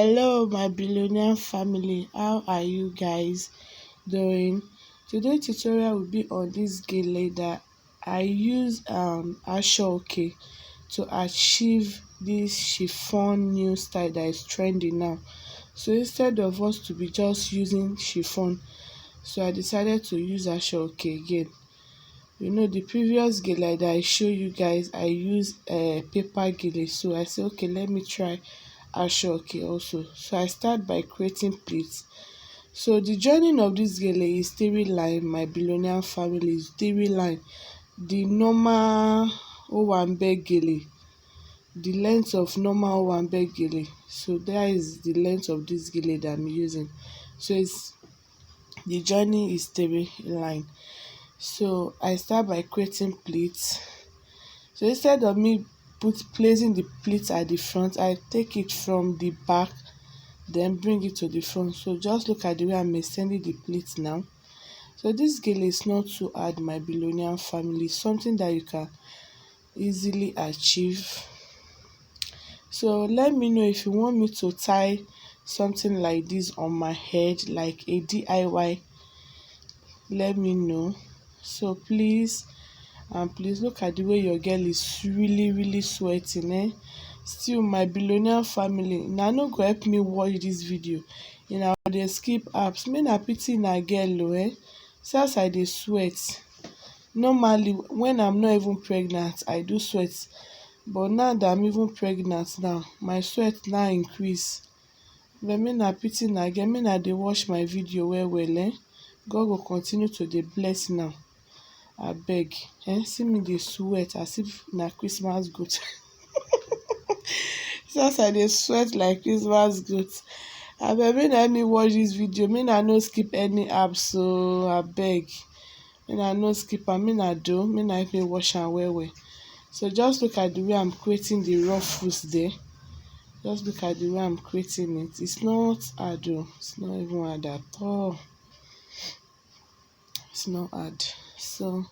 Hello, my billionaire family. How are you guys doing? Today tutorial will be on this gele that I use Asooke to achieve this chiffon new style that is trending now. So instead of us to be just using chiffon, so I decided to use Asooke again. You know, the previous gele that I show you guys, I used paper gele. So I said, okay, let me try Asooke also. So I start by creating pleats. So the joining of this gele is three line. My billionaire family is three line. The normal owambe gele, the length of normal owambe gele. So there is the length of this gele that I'm using. So it's the joining is three line. So I start by creating pleats. So instead of me placing the pleats at the front, I take it from the back, then bring it to the front. So just look at the way I'm extending the pleats now. So this gele is not too hard, my billionaire family, something that you can easily achieve. So let me know if you want me to tie something like this on my head, like a DIY. Let me know. So please look at the way your girl is really sweating. Still, my billionaire family, na no go help me watch this video, una dey skip apps. Make na pity na girl see as I dey sweat. Normally when I'm not even pregnant I do sweat, but now that I'm even pregnant now, my sweat now increase. But make na pity na girl, make na dey watch my video well. God go continue to dey bless now. Abeg, see me dey sweat as if na Christmas goat. See as I dey sweat like Christmas goat. Abeg, make na help me watch dis video, make na no skip any apps oo, abeg. Make na no skip am, make na help me watch am well. So just look at the way I'm creating the ruffles there. Just look at the way I'm creating it. It's not hard oo, it's not even hard at all. It's not hard. So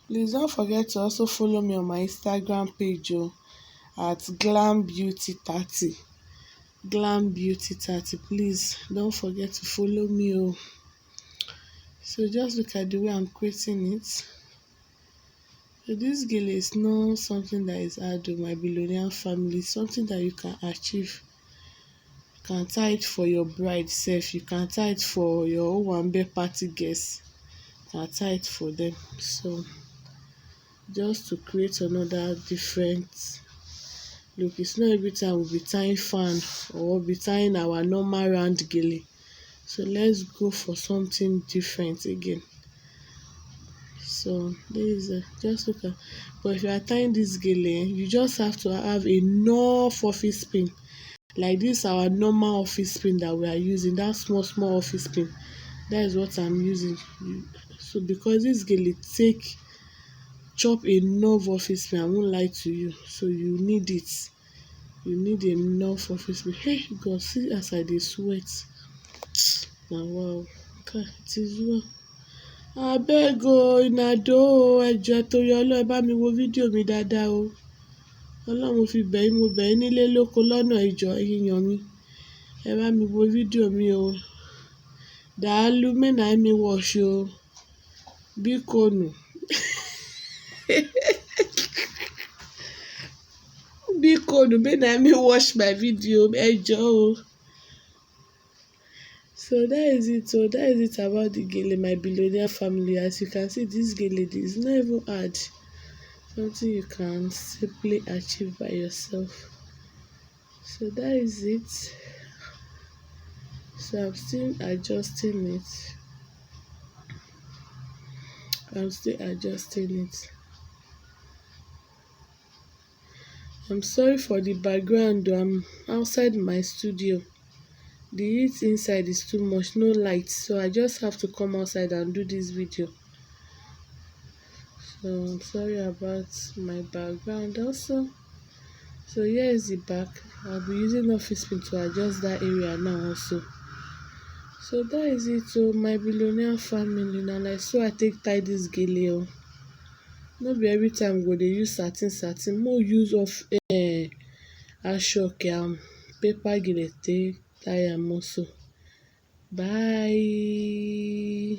please don't forget to also follow me on my Instagram page at glambeauty30. Glambeauty30. Please don't forget to follow me. So just look at the way I'm creating it. So this gele is not something that is hard to my billionaire family. It's something that you can achieve. You can tie it for your bride self. You can tie it for your owambe party guests. You can tie it for them. So just to create another different look. It's not every time we'll be tying fan or be tying our normal round gele. So let's go for something different again. So this is just look at. But if you are tying this gele, you just have to have enough office pin. Like this our normal office pin that we are using, that small office pin. That is what I'm using. So because this gele chop enough office pin, I won't lie to you. So you need it. You need enough office pin. Hey God, see as I dey sweat. Now wow, okay, it is well. Abeg una do ẹjọ́ torí Ọlọ́run ẹ bá mi wo fídíò mi dáadáa o. Ọlọ́run mo fi bẹ̀ yín, mo bẹ̀ yín nílé lóko lọ́nà ẹjọ́ yíyan mi. Ẹ bá mi wo fídíò mi o. Dàálù make na help me watch o. Biko nu. Biko nu make na help me watch my video ẹjọ́ o. So that is it. So that is it about the gele, my billionaire family. As you can see, this gele is not even hard. Something you can simply achieve by yourself. So that is it. So I'm still adjusting it. I'm sorry for the background. I'm outside my studio. The heat inside is too much, no light, so I just have to come outside and do this video. So I'm sorry about my background also. So here is the back. I'll be using office pin to adjust that area now also. So that is it. So my billionaire family, now like so I take tie this gele. No be every time go dey use satin. More use of Asooke paper gele take tie am also. Bye.